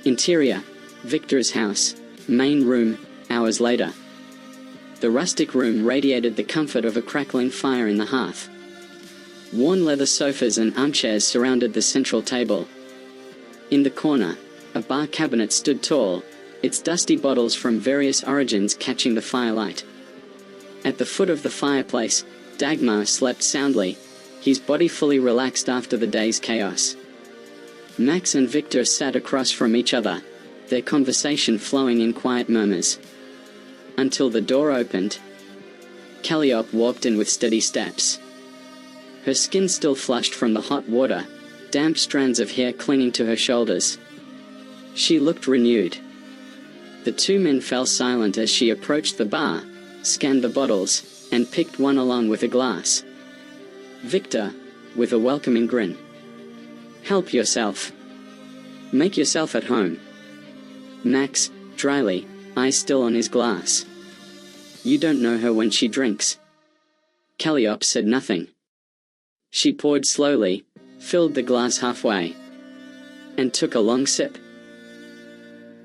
Interior, Victor's house, main room, hours later. The rustic room radiated the comfort of a crackling fire in the hearth. Worn leather sofas and armchairs surrounded the central table. In the corner, a bar cabinet stood tall, its dusty bottles from various origins catching the firelight. At the foot of the fireplace, Dagmar slept soundly, his body fully relaxed after the day's chaos. Max and Victor sat across from each other, their conversation flowing in quiet murmurs. Until the door opened. Caliop walked in with steady steps. Her skin still flushed from the hot water, damp strands of hair clinging to her shoulders. She looked renewed. The two men fell silent as she approached the bar, scanned the bottles, and picked one along with a glass. Victor, with a welcoming grin. "Help yourself. Make yourself at home." Max, dryly, eyes still on his glass. "You don't know her when she drinks." Caliop said nothing. She poured slowly, filled the glass halfway, and took a long sip,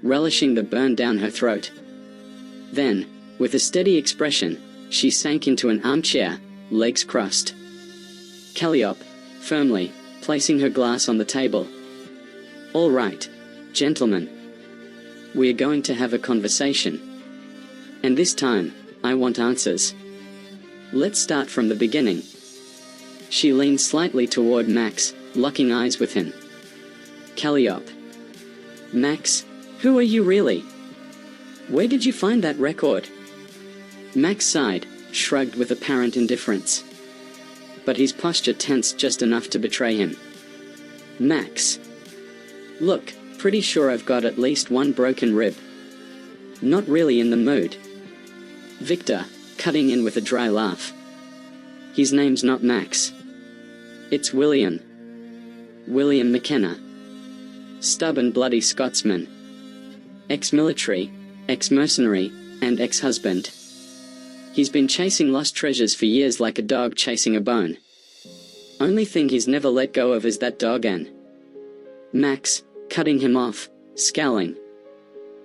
relishing the burn down her throat. Then, with a steady expression, she sank into an armchair, legs crossed. Caliop, firmly, placing her glass on the table. "All right, gentlemen. We're going to have a conversation. And this time, I want answers. Let's start from the beginning." She leaned slightly toward Max, locking eyes with him. Caliop. "Max, who are you really? Where did you find that record?" Max sighed, shrugged with apparent indifference. But his posture tensed just enough to betray him. "Max. Look, pretty sure I've got at least one broken rib. Not really in the mood." Victor, cutting in with a dry laugh. "His name's not Max. It's William. William McKenna. Stubborn bloody Scotsman. Ex-military, ex-mercenary, and ex-husband. He's been chasing lost treasures for years like a dog chasing a bone. Only thing he's never let go of is that dog and..." Max, cutting him off, scowling.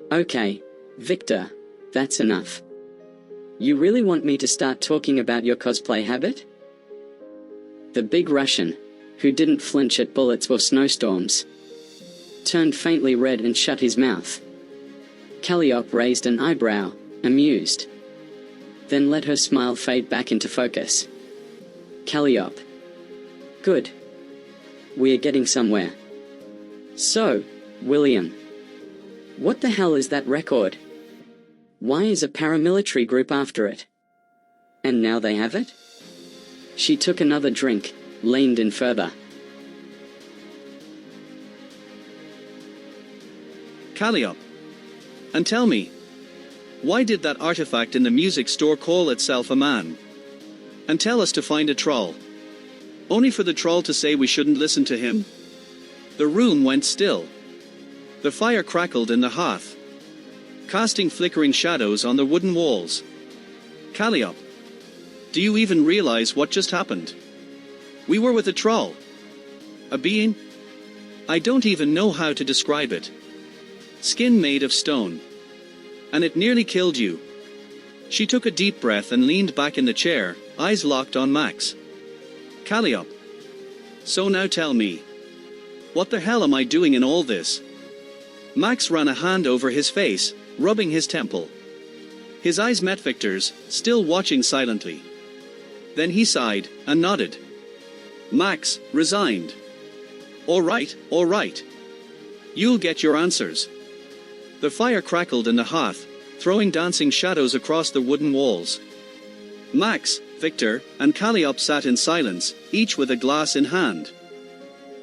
"Okay, Victor, that's enough. You really want me to start talking about your cosplay habit?" The big Russian, who didn't flinch at bullets or snowstorms, turned faintly red and shut his mouth. Caliop raised an eyebrow, amused. Then let her smile fade back into focus. Caliop. "Good. We're getting somewhere. So, William. What the hell is that record? Why is a paramilitary group after it? And now they have it?" She took another drink, leaned in further. "Caliop. And tell me, why did that artifact in the music store call itself Aman? And tell us to find a troll. Only for the troll to say we shouldn't listen to him?" The room went still. The fire crackled in the hearth, casting flickering shadows on the wooden walls. "Caliop. Do you even realize what just happened? We were with a troll. A being? I don't even know how to describe it. Skin made of stone. And it nearly killed you." She took a deep breath and leaned back in the chair, eyes locked on Max. "Caliop. So now tell me. What the hell am I doing in all this?" Max ran a hand over his face, rubbing his temple. His eyes met Victor's, still watching silently. Then he sighed, and nodded. Max, resigned. All right. You'll get your answers." The fire crackled in the hearth, throwing dancing shadows across the wooden walls. Max, Victor, and Caliop sat in silence, each with a glass in hand.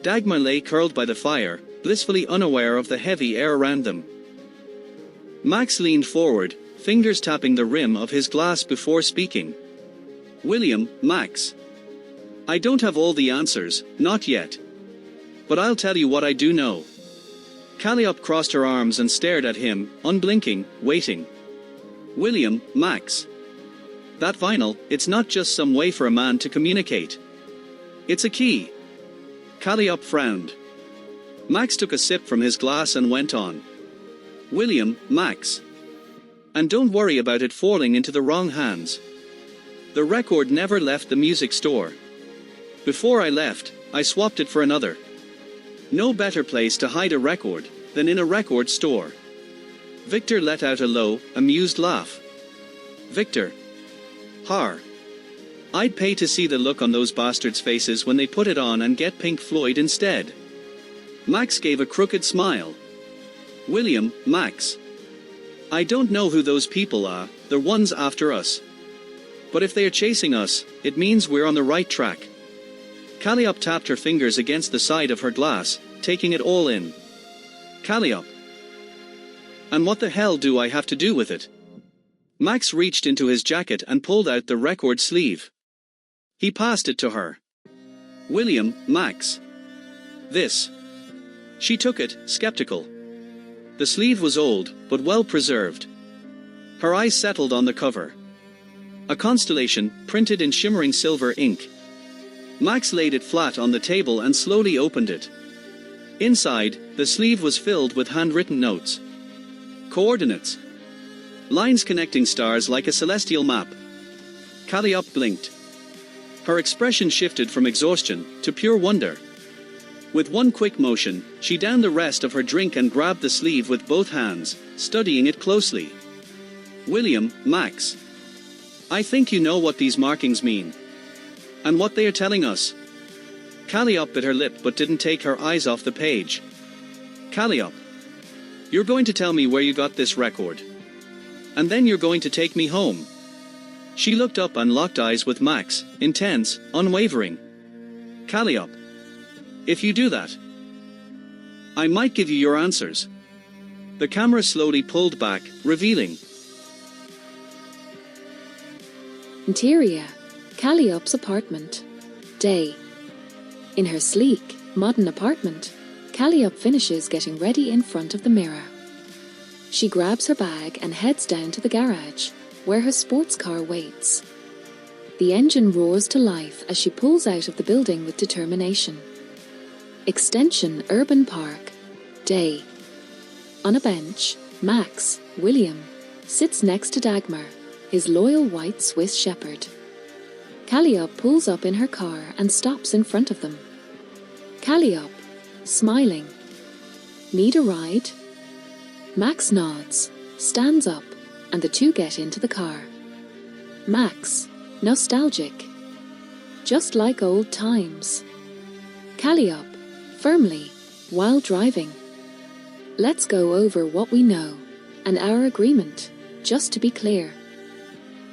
Dagmar lay curled by the fire, blissfully unaware of the heavy air around them. Max leaned forward, fingers tapping the rim of his glass before speaking. "William, Max. I don't have all the answers, not yet. But I'll tell you what I do know." Caliop crossed her arms and stared at him, unblinking, waiting. "William, Max. That vinyl, it's not just some way for a man to communicate. It's a key." Caliop frowned. Max took a sip from his glass and went on. William, Max. And don't worry about it falling into the wrong hands. The record never left the music store. Before I left, I swapped it for another. No better place to hide a record than in a record store. Victor let out a low, amused laugh. Victor. Har. I'd pay to see the look on those bastards' faces when they put it on and get Pink Floyd instead. Max gave a crooked smile. William, Max. I don't know who those people are, the ones after us. But if they are chasing us, it means we're on the right track. Caliop tapped her fingers against the side of her glass, taking it all in. Caliop. And what the hell do I have to do with it? Max reached into his jacket and pulled out the record sleeve. He passed it to her. William, Max. This. She took it, skeptical. The sleeve was old, but well preserved. Her eyes settled on the cover. A constellation, printed in shimmering silver ink. Max laid it flat on the table and slowly opened it. Inside, the sleeve was filled with handwritten notes. Coordinates. Lines connecting stars like a celestial map. Caliop blinked. Her expression shifted from exhaustion to pure wonder. With one quick motion, she downed the rest of her drink and grabbed the sleeve with both hands, studying it closely. William, Max. I think you know what these markings mean. And what they are telling us. Caliop bit her lip but didn't take her eyes off the page. Caliop. You're going to tell me where you got this record. And then you're going to take me home. She looked up and locked eyes with Max, intense, unwavering. Caliop. If you do that, I might give you your answers. The camera slowly pulled back, revealing. Interior, Caliop's apartment. Day. In her sleek, modern apartment, Caliop finishes getting ready in front of the mirror. She grabs her bag and heads down to the garage, where her sports car waits. The engine roars to life as she pulls out of the building with determination. Extension Urban Park. Day. On a bench, Max, William, sits next to Dagmar, his loyal white Swiss shepherd. Caliop pulls up in her car and stops in front of them. Caliop, smiling. Need a ride? Max nods, stands up, and the two get into the car. Max, nostalgic. Just like old times. Caliop, firmly, while driving. Let's go over what we know, and our agreement, just to be clear.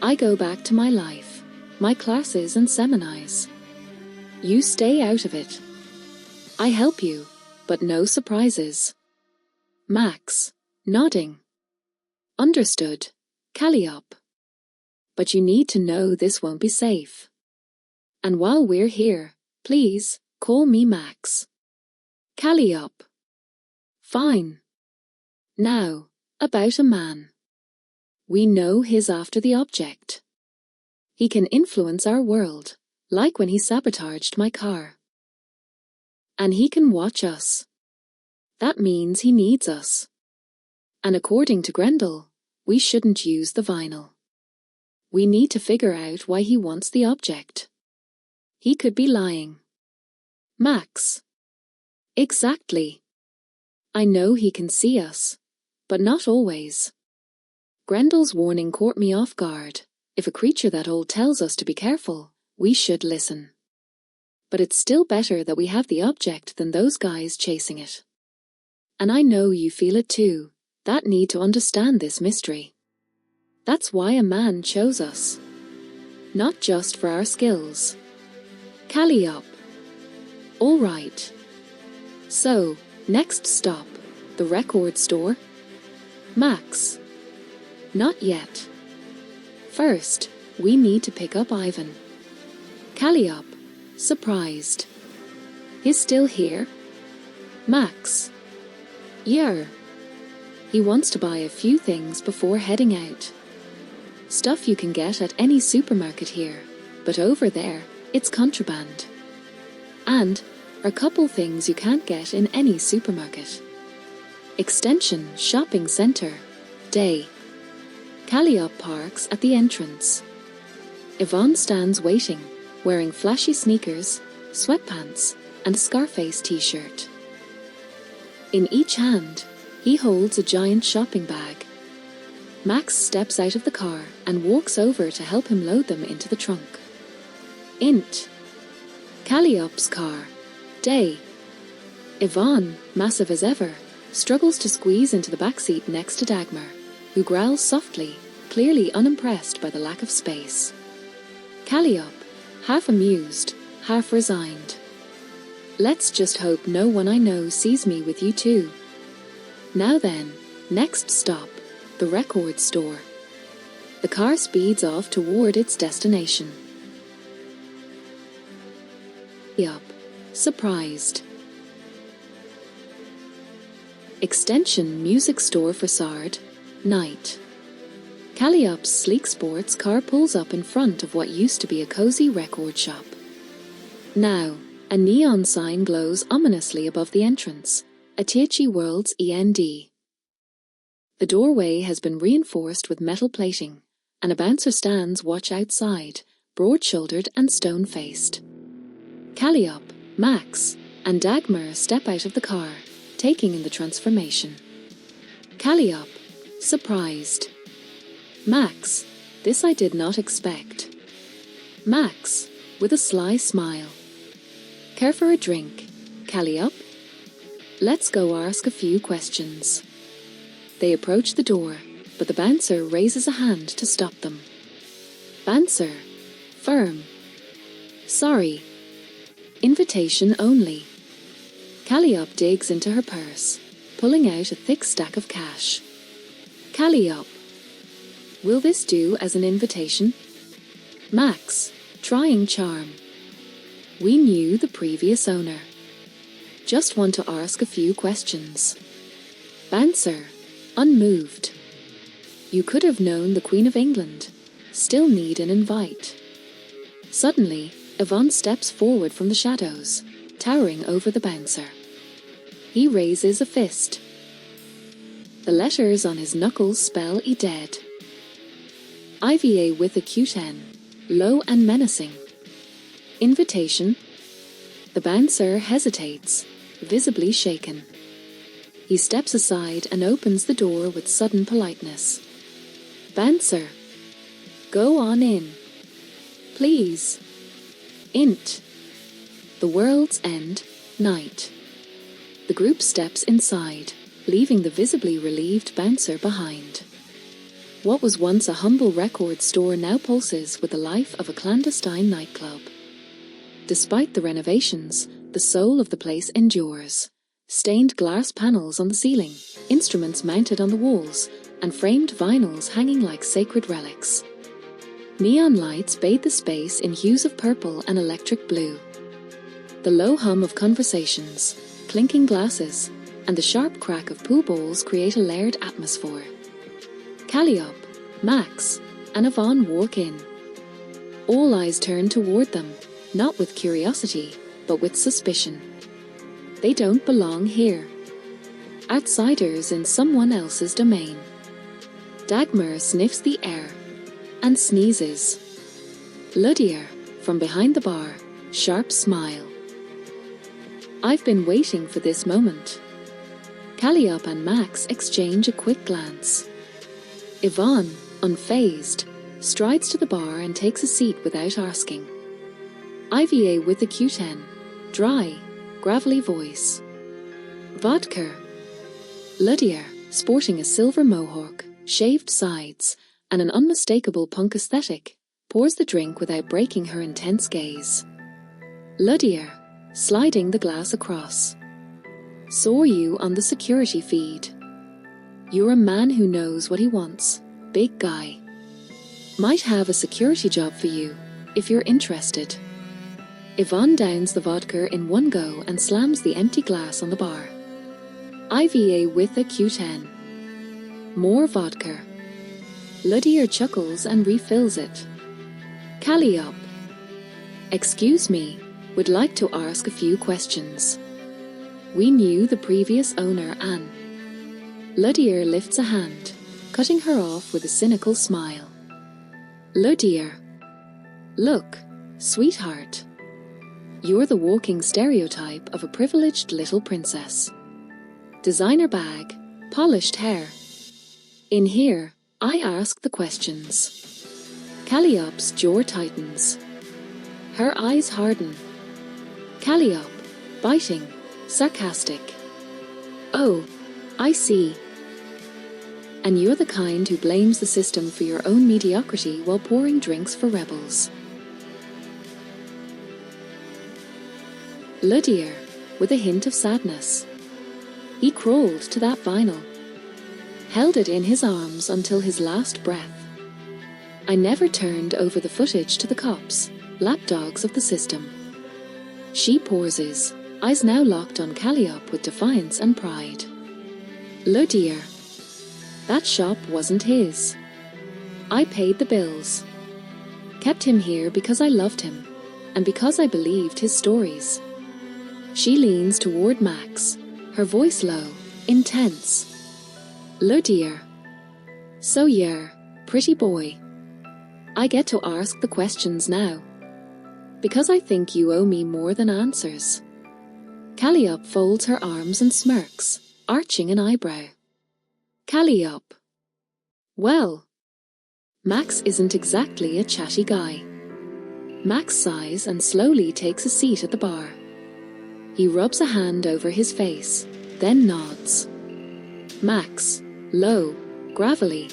I go back to my life, my classes and seminars. You stay out of it. I help you, but no surprises. Max, nodding. Understood, Caliop. But you need to know this won't be safe. And while we're here, please, call me Max. Caliop. Fine. Now, about a man. We know he's after the object. He can influence our world, like when he sabotaged my car. And he can watch us. That means he needs us. And according to Grendel, we shouldn't use the vinyl. We need to figure out why he wants the object. He could be lying. Max. Exactly. I know he can see us, but not always. Grendel's warning caught me off guard. If a creature that old tells us to be careful, we should listen. But it's still better that we have the object than those guys chasing it. And I know you feel it too, that need to understand this mystery. That's why a man chose us. Not just for our skills. Caliop. All right. So, next stop, the record store? Max. Not yet. First, we need to pick up Ivan. Caliop, surprised. He's still here? Max. Yeah. He wants to buy a few things before heading out. Stuff you can get at any supermarket here, but over there, it's contraband. And are couple things you can't get in any supermarket. Extension Shopping Centre. Day. Caliop parks at the entrance. Yvonne stands waiting, wearing flashy sneakers, sweatpants, and a Scarface t-shirt. In each hand, he holds a giant shopping bag. Max steps out of the car and walks over to help him load them into the trunk. Int. Caliop's car. Day. Yvonne, massive as ever, struggles to squeeze into the backseat next to Dagmar, who growls softly, clearly unimpressed by the lack of space. Caliop, half amused, half resigned. Let's just hope no one I know sees me with you too. Now then, next stop, the record store. The car speeds off toward its destination. Caliop, surprised. Extension Music Store Facade. Night. Caliop's sleek sports car pulls up in front of what used to be a cozy record shop. Now, a neon sign glows ominously above the entrance, a THE World's END. The doorway has been reinforced with metal plating, and a bouncer stands watch outside, broad-shouldered and stone-faced. Caliop, Max, and Dagmar step out of the car, taking in the transformation. Caliop, surprised. Max, this I did not expect. Max, with a sly smile. Care for a drink, Caliop? Let's go ask a few questions. They approach the door, but the bouncer raises a hand to stop them. Bouncer, firm. Sorry. Invitation only. Caliop digs into her purse, pulling out a thick stack of cash. Caliop, will this do as an invitation? Max, trying charm. We knew the previous owner. Just want to ask a few questions. Bouncer, unmoved. You could have known the Queen of England. Still need an invite. Suddenly, Yvonne steps forward from the shadows, towering over the bouncer. He raises a fist. The letters on his knuckles spell dead. IVA with a Q10, low and menacing. Invitation. The bouncer hesitates, visibly shaken. He steps aside and opens the door with sudden politeness. Bouncer, go on in. Please. Int. The World's End, night. The group steps inside, leaving the visibly relieved bouncer behind. What was once a humble record store now pulses with the life of a clandestine nightclub. Despite the renovations, the soul of the place endures. Stained glass panels on the ceiling, instruments mounted on the walls, and framed vinyls hanging like sacred relics. Neon lights bathe the space in hues of purple and electric blue. The low hum of conversations, clinking glasses, and the sharp crack of pool balls create a layered atmosphere. Caliop, Max, and Yvonne walk in. All eyes turn toward them, not with curiosity, but with suspicion. They don't belong here. Outsiders in someone else's domain. Dagmar sniffs the air and sneezes. Lidia, from behind the bar, sharp smile. I've been waiting for this moment. Caliop and Max exchange a quick glance. Yvonne, unfazed, strides to the bar and takes a seat without asking. IVA with a Q10, dry, gravelly voice. Vodka. Lidia, sporting a silver mohawk, shaved sides, and an unmistakable punk aesthetic, pours the drink without breaking her intense gaze. Lidia, sliding the glass across. Saw you on the security feed. You're a man who knows what he wants, big guy. Might have a security job for you, if you're interested. Yvonne downs the vodka in one go and slams the empty glass on the bar. IVA with a Q10. More vodka. Lidia chuckles and refills it. Caliop. Excuse me, would like to ask a few questions. We knew the previous owner, Anne. Lidia lifts a hand, cutting her off with a cynical smile. Lidia. Look, sweetheart. You're the walking stereotype of a privileged little princess. Designer bag, polished hair. In here, I ask the questions. Caliop's jaw tightens. Her eyes harden. Caliop, biting, sarcastic. Oh, I see. And you're the kind who blames the system for your own mediocrity while pouring drinks for rebels. Lidia, with a hint of sadness. He crawled to that vinyl, held it in his arms until his last breath. I never turned over the footage to the cops, lapdogs of the system. She pauses, eyes now locked on Caliop with defiance and pride. Lidia. That shop wasn't his. I paid the bills. Kept him here because I loved him, and because I believed his stories. She leans toward Max, her voice low, intense. Lidia. So you're, pretty boy. I get to ask the questions now. Because I think you owe me more than answers. Caliop folds her arms and smirks, arching an eyebrow. Caliop. Well. Max isn't exactly a chatty guy. Max sighs and slowly takes a seat at the bar. He rubs a hand over his face, then nods. Max, low, gravelly.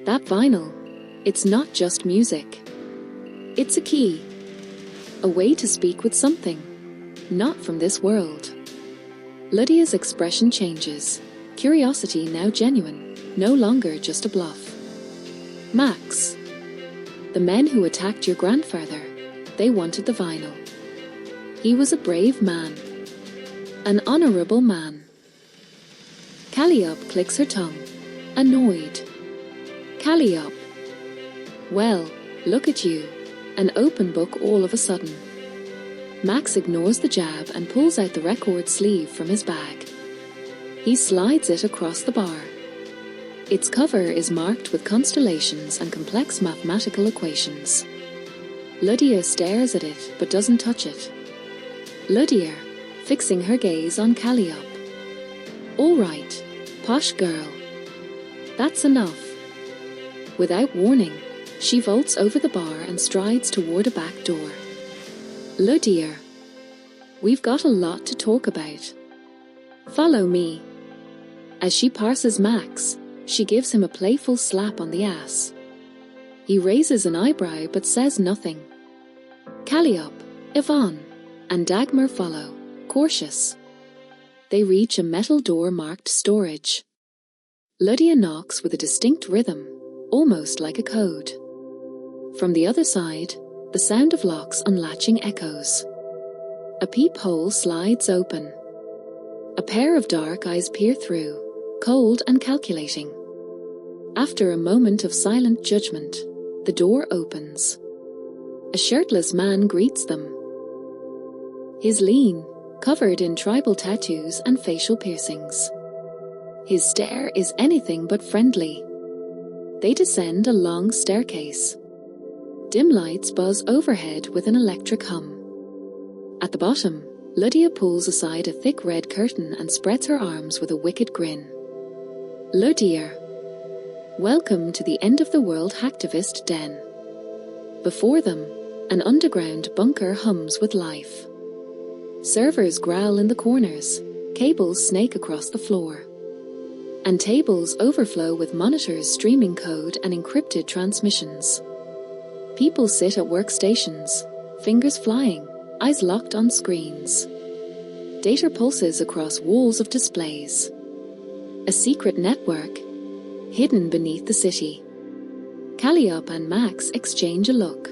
That vinyl, it's not just music. It's a key. A way to speak with something, not from this world. Lidia's expression changes, curiosity now genuine, no longer just a bluff. Max. The men who attacked your grandfather, they wanted the vinyl. He was a brave man. An honorable man. Caliop clicks her tongue, annoyed. Caliop. Well, look at you, an open book all of a sudden. Max ignores the jab and pulls out the record sleeve from his bag. He slides it across the bar. Its cover is marked with constellations and complex mathematical equations. Lidia stares at it but doesn't touch it. Lidia, fixing her gaze on Caliop. All right, posh girl. That's enough. Without warning, she vaults over the bar and strides toward a back door. Lidia. We've got a lot to talk about. Follow me. As she passes Max, she gives him a playful slap on the ass. He raises an eyebrow but says nothing. Caliop, Yvonne, and Dagmar follow, cautious. They reach a metal door marked storage. Lidia knocks with a distinct rhythm, almost like a code. From the other side, the sound of locks unlatching echoes. A peephole slides open. A pair of dark eyes peer through, cold and calculating. After a moment of silent judgment, the door opens. A shirtless man greets them. He's lean, covered in tribal tattoos and facial piercings. His stare is anything but friendly. They descend a long staircase. Dim lights buzz overhead with an electric hum. At the bottom, Lidia pulls aside a thick red curtain and spreads her arms with a wicked grin. Lidia. Welcome to the end-of-the-world hacktivist den. Before them, an underground bunker hums with life. Servers growl in the corners, cables snake across the floor. And tables overflow with monitors streaming code and encrypted transmissions. People sit at workstations, fingers flying, eyes locked on screens. Data pulses across walls of displays. A secret network, hidden beneath the city. Caliop and Max exchange a look.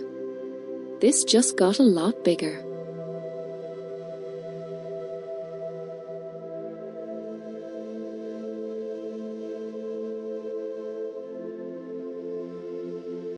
This just got a lot bigger.